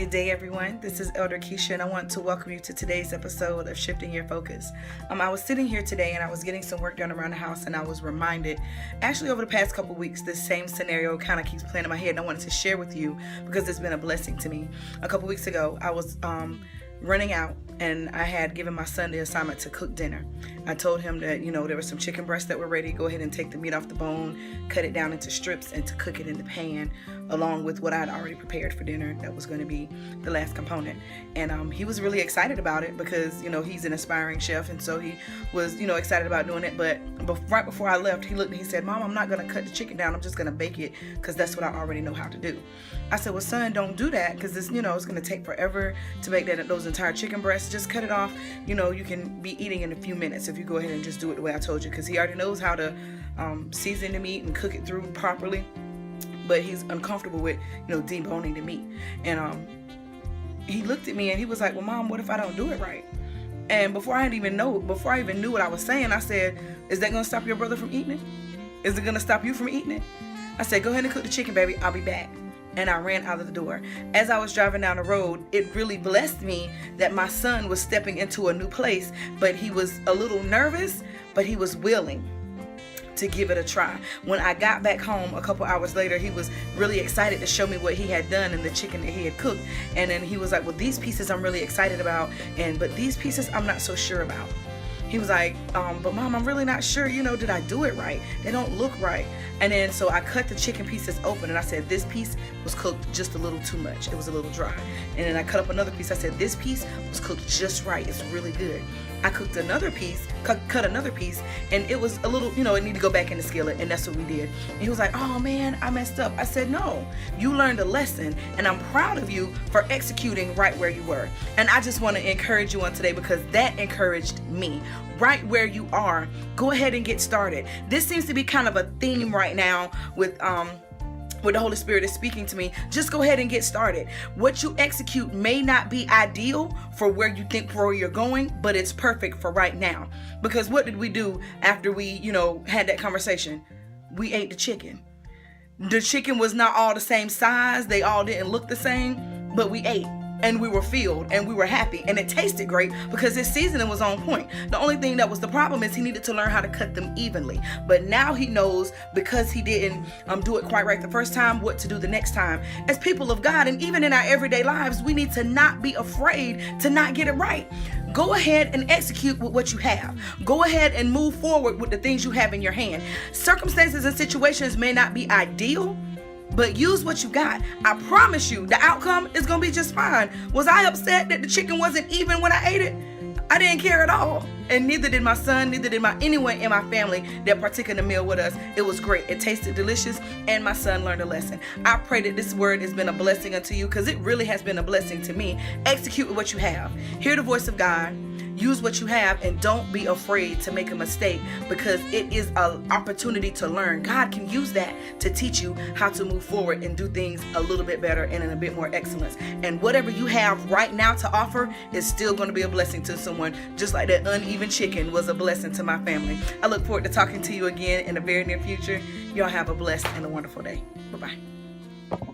Good day, everyone. This is Elder Keisha, and I want to welcome you to today's episode of Shifting Your Focus. I was sitting here today, and I was getting some work done around the house, and I was reminded, actually over the past couple weeks, this same scenario kind of keeps playing in my head, and I wanted to share with you because it's been a blessing to me. A couple weeks ago, I was running out, and I had given my son the assignment to cook dinner. I told him that, there were some chicken breasts that were ready. Go ahead and take the meat off the bone, cut it down into strips, and to cook it in the pan, along with what I had already prepared for dinner. That was going to be the last component. And he was really excited about it because, he's an aspiring chef, and so he was, excited about doing it. But right before I left, he looked and he said, "Mom, I'm not going to cut the chicken down. I'm just going to bake it because that's what I already know how to do." I said, "Well, son, don't do that because this, it's going to take forever to make those entire chicken breasts. Just cut it off. You can be eating in a few minutes if you go ahead and just do it the way I told you," because he already knows how to season the meat and cook it through properly. But he's uncomfortable with, deboning the meat. And he looked at me and he was like, "Well, Mom, what if I don't do it right?" And before I even knew what I was saying, I said, "Is that going to stop your brother from eating it? Is it going to stop you from eating it?" I said, "Go ahead and cook the chicken, baby. I'll be back." And I ran out of the door. As I was driving down the road, it really blessed me that my son was stepping into a new place, but he was a little nervous, but he was willing to give it a try. When I got back home a couple hours later, he was really excited to show me what he had done and the chicken that he had cooked. And then he was like, "Well, these pieces I'm really excited about, but these pieces I'm not so sure about." He was like, "But Mom, I'm really not sure, did I do it right? They don't look right." And then so I cut the chicken pieces open and I said, "This piece was cooked just a little too much. It was a little dry." And then I cut up another piece. I said, "This piece was cooked just right. It's really good." I cooked another piece, cut another piece, and it was a little, it needed to go back in the skillet, and that's what we did. And he was like, "Oh man, I messed up." I said, "No, you learned a lesson, and I'm proud of you for executing right where you were." And I just want to encourage you on today because that encouraged me. Right where you are, go ahead and get started. This seems to be kind of a theme right now with the Holy Spirit is speaking to me. Just go ahead and get started. What you execute may not be ideal for where you think where you're going, but it's perfect for right now. Because what did we do after we, had that conversation? We ate the chicken. The chicken was not all the same size. They all didn't look the same, but we ate. And we were filled and we were happy and it tasted great because his seasoning was on point. The only thing that was the problem is he needed to learn how to cut them evenly. But now he knows, because he didn't do it quite right the first time, what to do the next time. As people of God, and even in our everyday lives, we need to not be afraid to not get it right. Go ahead and execute with what you have. Go ahead and move forward with the things you have in your hand. Circumstances and situations may not be ideal, but use what you got. I promise you, the outcome is going to be just fine. Was I upset that the chicken wasn't even when I ate it? I didn't care at all. And neither did my son, neither did anyone in my family that partook in the meal with us. It was great. It tasted delicious, and my son learned a lesson. I pray that this word has been a blessing unto you, because it really has been a blessing to me. Execute with what you have. Hear the voice of God. Use what you have, and don't be afraid to make a mistake, because it is an opportunity to learn. God can use that to teach you how to move forward and do things a little bit better and in a bit more excellence. And whatever you have right now to offer is still going to be a blessing to someone, just like that uneven chicken was a blessing to my family. I look forward to talking to you again in the very near future. Y'all have a blessed and a wonderful day. Bye-bye.